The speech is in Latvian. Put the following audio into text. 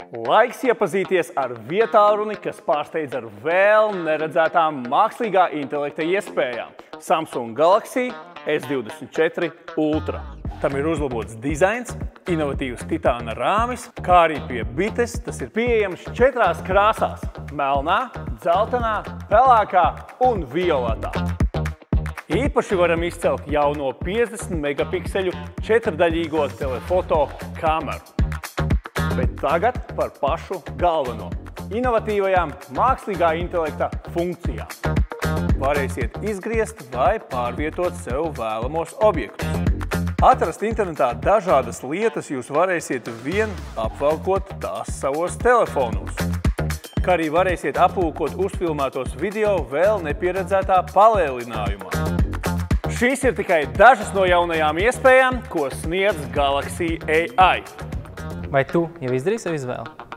Laiks iepazīties ar vietālruni, kas pārsteidz ar vēl neredzētām mākslīgā intelekta iespējām. Samsung Galaxy S24 Ultra. Tam ir uzlabots dizains, inovatīvs titāna rāmis, kā arī pie bites tas ir pieejams 4 krāsās – melnā, dzeltenā, pelēkā un violetā. Īpaši varam izcelt jauno 50 megapikseļu 4-daļīgo telefoto kameru. Bet tagad par pašu galveno – inovatīvajām mākslīgā intelekta funkcijām. Varēsiet izgriezt vai pārvietot sev vēlamos objektus. Atrast internetā dažādas lietas jūs varēsiet vien apvalkot tās savos telefonos. Kā arī varēsiet aplūkot uzfilmētos video vēl nepieredzētā palielinājumā. Šīs ir tikai dažas no jaunajām iespējām, ko sniedz Galaxy AI. Vai tu jau izdarīji savu izvēli?